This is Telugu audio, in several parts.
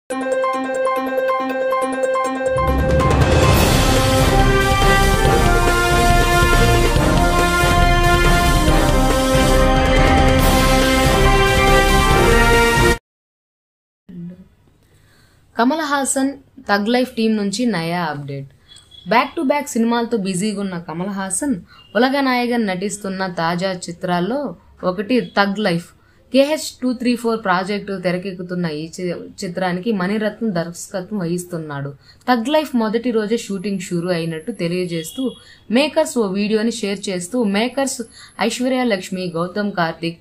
కమల్ హాసన్ తగ్ లైఫ్ టీం నుంచి నయా అప్డేట్. బ్యాక్ టు బ్యాక్ సినిమాలతో బిజీగా ఉన్న కమల్ హాసన్ ఉలగనాయగా నటిస్తున్న తాజా చిత్రాల్లో ఒకటి తగ్ లైఫ్. KH234 ప్రాజెక్టు తెరకెక్కుతున్న ఈ చిత్రానికి మణిరత్నం దర్శకత్వం వహిస్తున్నాడు. తగ్ లైఫ్ మొదటి రోజే షూటింగ్ షురూ అయినట్టు తెలియజేస్తూ మేకర్స్ ఓ వీడియోని షేర్ చేస్తూ makers Aishwarya Lakshmi, Gautam Karthik,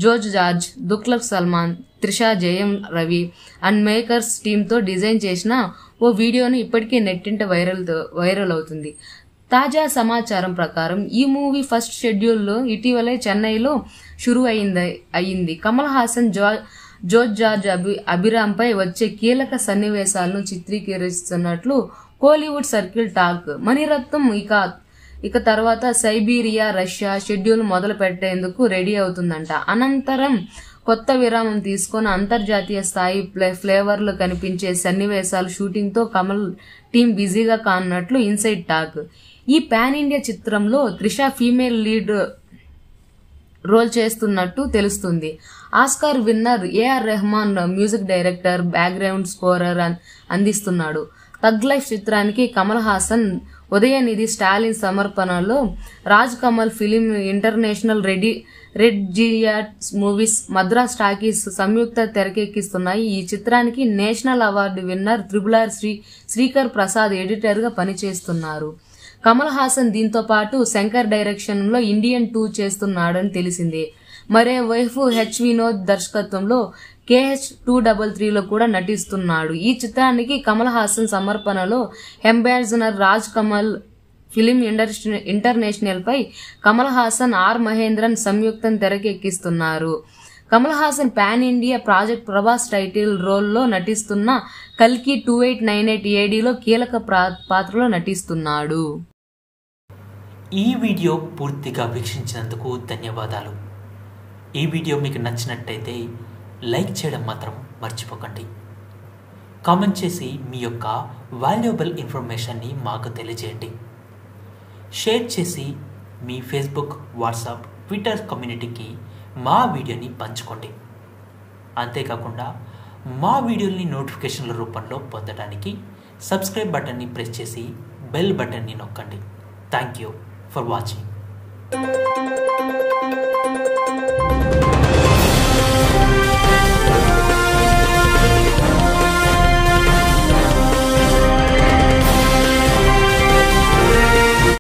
జోర్జ్ George, దుక్లక్ Salman, Trisha, Jayam Ravi and makers టీంతో డిజైన్ చేసిన ఓ వీడియోను ఇప్పటికే నెట్టింట వైరల్ అవుతుంది. తాజా సమాచారం ప్రకారం ఈ మూవీ ఫస్ట్ షెడ్యూల్లో ఇటీవలే చెన్నైలో షురూ అయింది. కమల్ హాసన్ జోర్జ్ జార్జ్ అభిరామ్పై వచ్చే కీలక సన్నివేశాలను చిత్రీకరిస్తున్నట్లు కోలీవుడ్ సర్కిల్ టాక్. మణిరత్నం ఇక తర్వాత సైబీరియా, రష్యా షెడ్యూల్ మొదలు పెట్టేందుకు రెడీ అవుతుందంట. అనంతరం కొత్త విరామం తీసుకొని అంతర్జాతీయ స్థాయి ఫ్లేవర్లు కనిపించే సన్నివేశాలు షూటింగ్తో కమల్ టీం బిజీగా కానున్నట్లు ఇన్సైడ్ టాక్. ఈ పాన్ ఇండియా చిత్రంలో త్రిష ఫీమేల్ లీడ్ రోల్ చేస్తున్నట్టు తెలుస్తుంది. Oscar winner AR Rahman music director, background scorer అందిస్తున్నాడు. తగ్ లైఫ్ చిత్రానికి కమల్ హాసన్, ఉదయనిధి, స్టాలిన్ సమర్పణలో Raj Kamal film international, red giant movies, Madras talkies సంయుక్త తెరకెక్కిస్తున్నాయి. ఈ చిత్రానికి national award winner RRR Srikar Prasad editor గా పనిచేస్తున్నారు. కమల్ హాసన్ దీంతో పాటు శంకర్ డైరెక్షన్ లో ఇండియన్ 2 చేస్తున్నాడని తెలిసింది. మరోవైపు వినోద్ దర్శకత్వంలో KH233లో కూడా నటిస్తున్నాడు. ఈ చిత్రానికి కమల్ హాసన్ సమర్పణలో ambassador Raj Kamal film international పై కమల్ హాసన్, R మహేంద్రన్ సంయుక్తం తెరకెక్కిస్తున్నారు. Kamal Haasan pan India project Prabhas title రోల్లో నటిస్తున్న కల్కి 2898 ADలో కీలక పాత్రలో నటిస్తున్నాడు. ఈ వీడియో పూర్తిగా వీక్షించినందుకు ధన్యవాదాలు. ఈ వీడియో మీకు నచ్చినట్టయితే లైక్ చేయడం మాత్రం మర్చిపోకండి. కామెంట్ చేసి మీ యొక్క వాల్యుబుల్ ఇన్ఫర్మేషన్ని మాకు తెలియజేయండి. షేర్ చేసి మీ ఫేస్బుక్, వాట్సాప్, ట్విట్టర్ కమ్యూనిటీకి మా వీడియోని పంచుకోండి. అంతేకాకుండా మా వీడియోని నోటిఫికేషన్ల రూపంలో పొందడానికి సబ్స్క్రైబ్ బటన్ని ప్రెస్ చేసి బెల్ బటన్ని నొక్కండి. Thank you for watching.